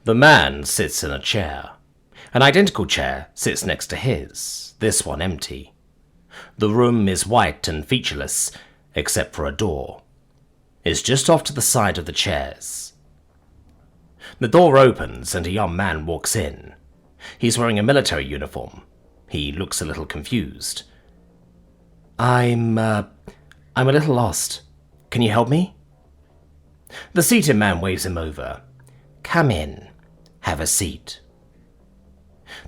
The man sits in a chair. An identical chair sits next to his, this one empty. The room is white and featureless, except for a door. It's just off to the side of the chairs. The door opens and a young man walks in. He's wearing a military uniform. He looks a little confused. I'm a little lost. Can you help me? The seated man waves him over. Come in. Have a seat.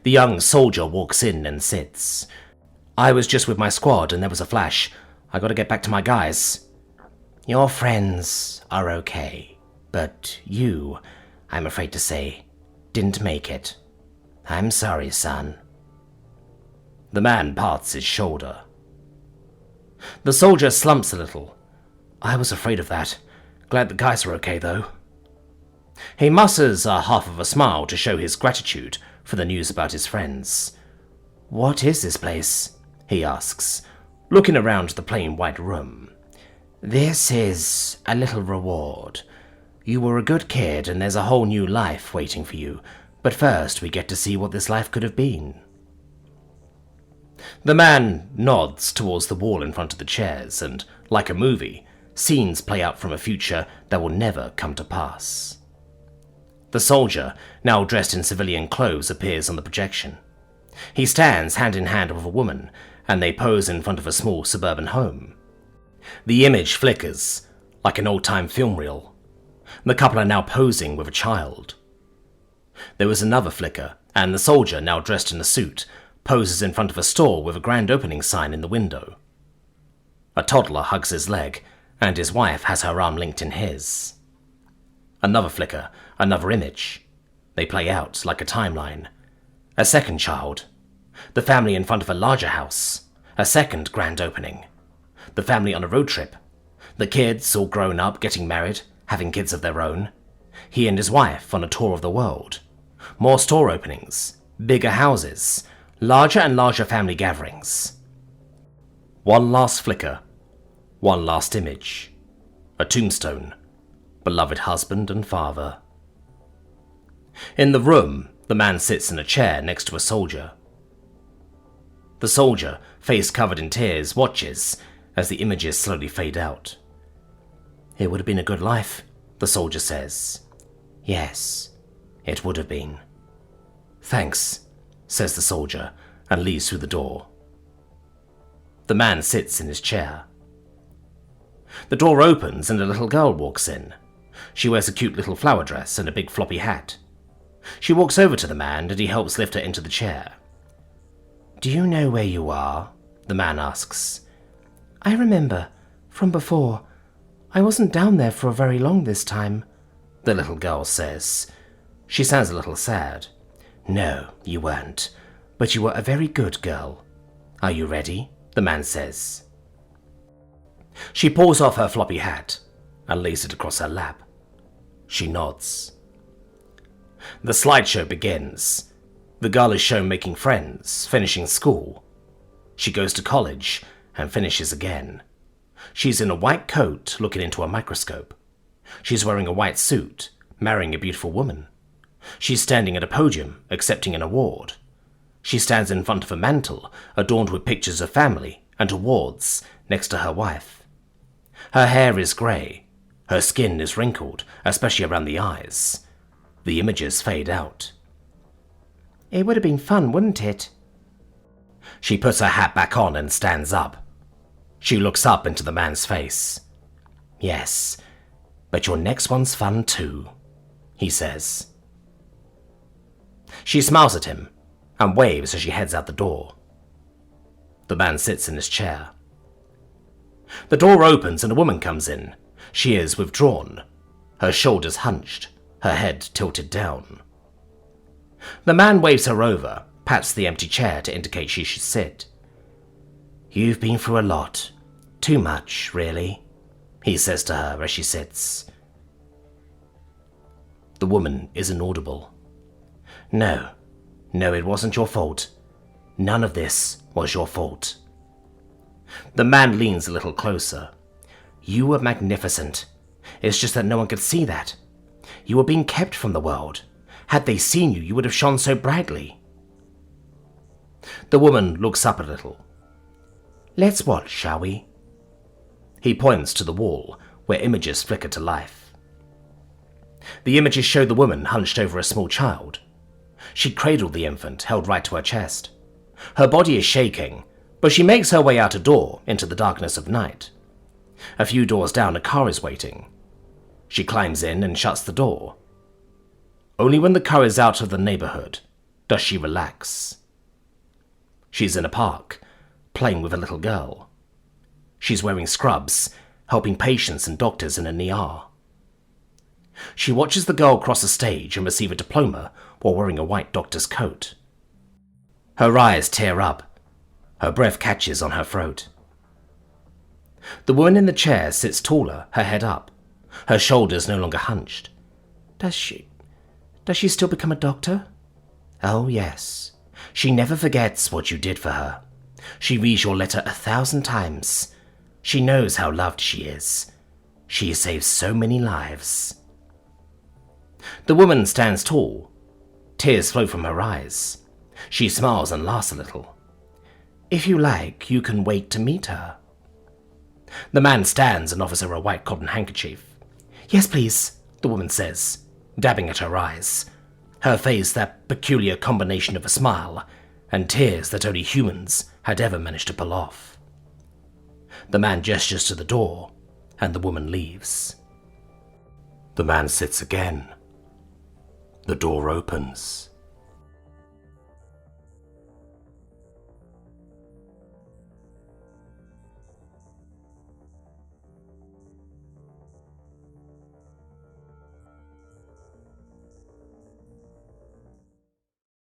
The young soldier walks in and sits. I was just with my squad and there was a flash. I gotta get back to my guys. Your friends are okay, but you, I'm afraid to say, didn't make it. I'm sorry, son. The man parts his shoulder. The soldier slumps a little. I was afraid of that. Glad the guys are okay, though. He musters a half of a smile to show his gratitude for the news about his friends. What is this place? He asks, looking around the plain white room. This is a little reward. You were a good kid and there's a whole new life waiting for you, but first we get to see what this life could have been. The man nods towards the wall in front of the chairs and, like a movie, scenes play out from a future that will never come to pass. The soldier, now dressed in civilian clothes, appears on the projection. He stands hand in hand with a woman, and they pose in front of a small suburban home. The image flickers, like an old-time film reel. The couple are now posing with a child. There was another flicker, and the soldier, now dressed in a suit, poses in front of a store with a grand opening sign in the window. A toddler hugs his leg, and his wife has her arm linked in his. Another flicker, another image. They play out like a timeline. A second child. The family in front of a larger house. A second grand opening. The family on a road trip. The kids all grown up, getting married, having kids of their own. He and his wife on a tour of the world. More store openings. Bigger houses. Larger and larger family gatherings. One last flicker. One last image. A tombstone. Beloved husband and father. In the room, the man sits in a chair next to a soldier. The soldier, face covered in tears, watches as the images slowly fade out. It would have been a good life, the soldier says. Yes, it would have been. Thanks, says the soldier, and leaves through the door. The man sits in his chair. The door opens and a little girl walks in. She wears a cute little flower dress and a big floppy hat. She walks over to the man and he helps lift her into the chair. Do you know where you are? The man asks. I remember, from before. I wasn't down there for very long this time, the little girl says. She sounds a little sad. No, you weren't, but you were a very good girl. Are you ready? The man says. She pulls off her floppy hat and lays it across her lap. She nods. The slideshow begins. The girl is shown making friends, finishing school. She goes to college and finishes again. She's in a white coat looking into a microscope. She's wearing a white suit, marrying a beautiful woman. She's standing at a podium, accepting an award. She stands in front of a mantle adorned with pictures of family and awards next to her wife. Her hair is grey. Her skin is wrinkled, especially around the eyes. The images fade out. It would have been fun, wouldn't it? She puts her hat back on and stands up. She looks up into the man's face. Yes, but your next one's fun too, he says. She smiles at him and waves as she heads out the door. The man sits in his chair. The door opens and a woman comes in. She is withdrawn, her shoulders hunched, her head tilted down. The man waves her over, pats the empty chair to indicate she should sit. You've been through a lot. Too much, really, he says to her as she sits. The woman is inaudible. No, it wasn't your fault. None of this was your fault. The man leans a little closer. You were magnificent. It's just that no one could see that. You were being kept from the world. Had they seen you, you would have shone so brightly." The woman looks up a little. "Let's watch, shall we?" He points to the wall, where images flicker to life. The images show the woman hunched over a small child. She cradled the infant, held right to her chest. Her body is shaking, but she makes her way out a door into the darkness of night. A few doors down, a car is waiting. She climbs in and shuts the door. Only when the car is out of the neighborhood does she relax. She's in a park, playing with a little girl. She's wearing scrubs, helping patients and doctors in an ER. She watches the girl cross a stage and receive a diploma while wearing a white doctor's coat. Her eyes tear up. Her breath catches on her throat. The woman in the chair sits taller, her head up. Her shoulders no longer hunched. Does she still become a doctor? Oh, yes. She never forgets what you did for her. She reads your letter 1,000 times. She knows how loved she is. She has saved so many lives. The woman stands tall. Tears flow from her eyes. She smiles and laughs a little. If you like, you can wait to meet her. The man stands and offers her a white cotton handkerchief. Yes, please, the woman says, dabbing at her eyes. Her face that peculiar combination of a smile and tears that only humans had ever managed to pull off. The man gestures to the door, and the woman leaves. The man sits again. The door opens.